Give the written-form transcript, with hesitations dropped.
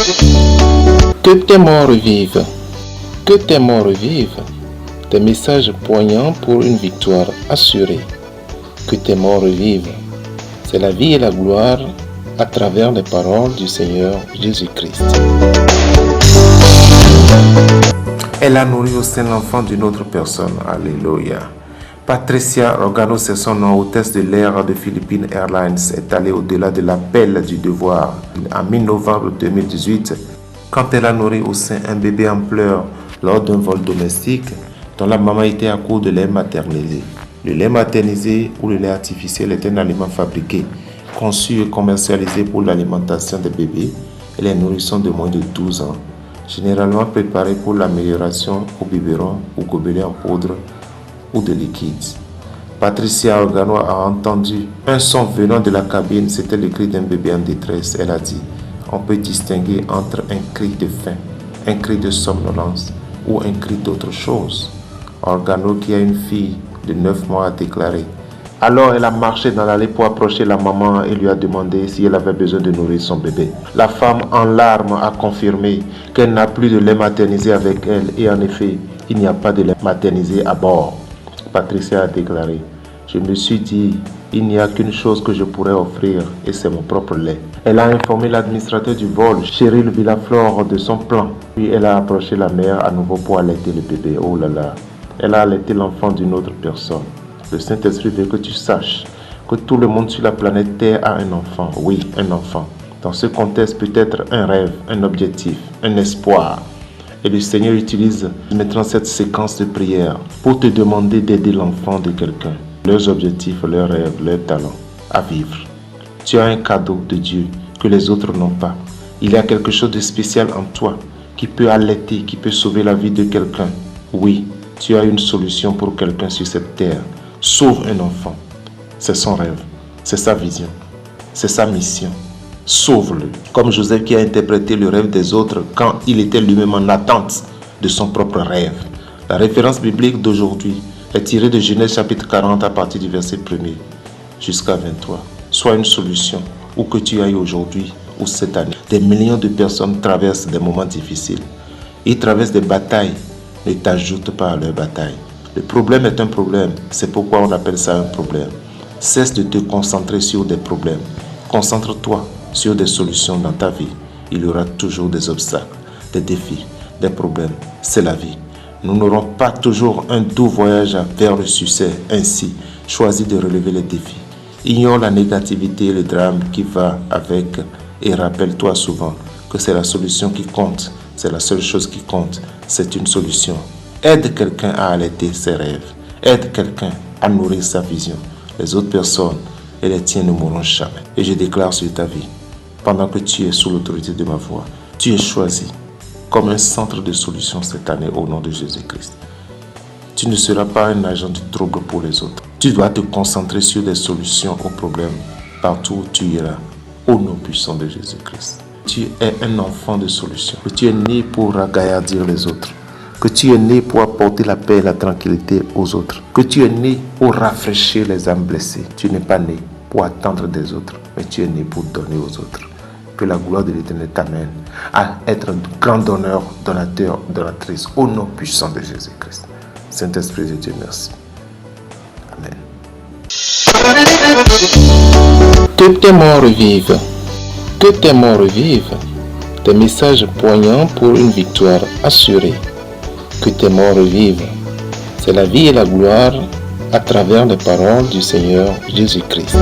Que tes morts vivent, que tes morts vivent, des messages poignants pour une victoire assurée. Que tes morts vivent, c'est la vie et la gloire à travers les paroles du Seigneur Jésus-Christ. Elle a nourri au sein l'enfant d'une autre personne. Alléluia. Patricia Rogano, c'est son nom, hôtesse de l'air de Philippines Airlines, est allée au-delà de l'appel du devoir. En mi-novembre 2018, quand elle a nourri au sein un bébé en pleurs lors d'un vol domestique dont la maman était à court de lait maternisé. Le lait maternisé ou le lait artificiel est un aliment fabriqué, conçu et commercialisé pour l'alimentation des bébés et les nourrissons de moins de 12 ans, généralement préparé pour l'amélioration au biberon ou gobelet en poudre ou de liquide. Patricia Organo a entendu un son venant de la cabine, c'était le cri d'un bébé en détresse. Elle a dit: on peut distinguer entre un cri de faim, un cri de somnolence ou un cri d'autre chose. Organo, qui a une fille de 9 mois, a déclaré. Alors elle a marché dans l'allée pour approcher la maman et lui a demandé si elle avait besoin de nourrir son bébé. La femme en larmes a confirmé qu'elle n'a plus de lait maternisé avec elle et en effet, il n'y a pas de lait maternisé à bord. Patricia a déclaré: je me suis dit, il n'y a qu'une chose que je pourrais offrir et c'est mon propre lait. Elle a informé l'administrateur du vol, Cheryl Villaflor, de son plan. Puis elle a approché la mère à nouveau pour allaiter le bébé. Oh là là, elle a allaité l'enfant d'une autre personne. Le Saint-Esprit veut que tu saches que tout le monde sur la planète Terre a un enfant. Oui, un enfant. Dans ce contexte, peut-être un rêve, un objectif, un espoir. Et le Seigneur utilise maintenant cette séquence de prière pour te demander d'aider l'enfant de quelqu'un. Leurs objectifs, leurs rêves, leurs talents à vivre. Tu as un cadeau de Dieu que les autres n'ont pas. Il y a quelque chose de spécial en toi qui peut allaiter, qui peut sauver la vie de quelqu'un. Oui, tu as une solution pour quelqu'un sur cette terre. Sauve un enfant. C'est son rêve, c'est sa vision, c'est sa mission. Sauve-le. Comme Joseph qui a interprété le rêve des autres quand il était lui-même en attente de son propre rêve. La référence biblique d'aujourd'hui est tirée de Genèse chapitre 40 à partir du verset 1er jusqu'à 23. Sois une solution où que tu ailles aujourd'hui ou cette année. Des millions de personnes traversent des moments difficiles. Ils traversent des batailles. Ne t'ajoute pas à leur bataille. Le problème est un problème. C'est pourquoi on appelle ça un problème. Cesse de te concentrer sur des problèmes. Concentre-toi sur des solutions dans ta vie. Il y aura toujours des obstacles, des défis, des problèmes. C'est la vie. Nous n'aurons pas toujours un doux voyage vers le succès. Ainsi, choisis de relever les défis. Ignore la négativité et le drame qui va avec et rappelle-toi souvent que c'est la solution qui compte. C'est la seule chose qui compte. C'est une solution. Aide quelqu'un à allaiter ses rêves. Aide quelqu'un à nourrir sa vision. Les autres personnes et les tiens ne mourront jamais. Et je déclare sur ta vie, pendant que tu es sous l'autorité de ma voix, tu es choisi comme un centre de solution cette année au nom de Jésus-Christ. Tu ne seras pas un agent de trouble pour les autres. Tu dois te concentrer sur des solutions aux problèmes partout où tu iras, au nom puissant de Jésus-Christ. Tu es un enfant de solution. Que tu es né pour gaillardir les autres. Que tu es né pour apporter la paix et la tranquillité aux autres. Que tu es né pour rafraîchir les âmes blessées. Tu n'es pas né pour attendre des autres, mais tu es né pour donner aux autres. Que la gloire de l'Éternel t'amène à être un grand donneur, donateur, donatrice au nom puissant de Jésus-Christ. Saint-Esprit de Dieu, merci. Amen. Que tes morts vivent, que tes morts vivent, des messages poignants pour une victoire assurée. Que tes morts vivent, c'est la vie et la gloire à travers les paroles du Seigneur Jésus-Christ.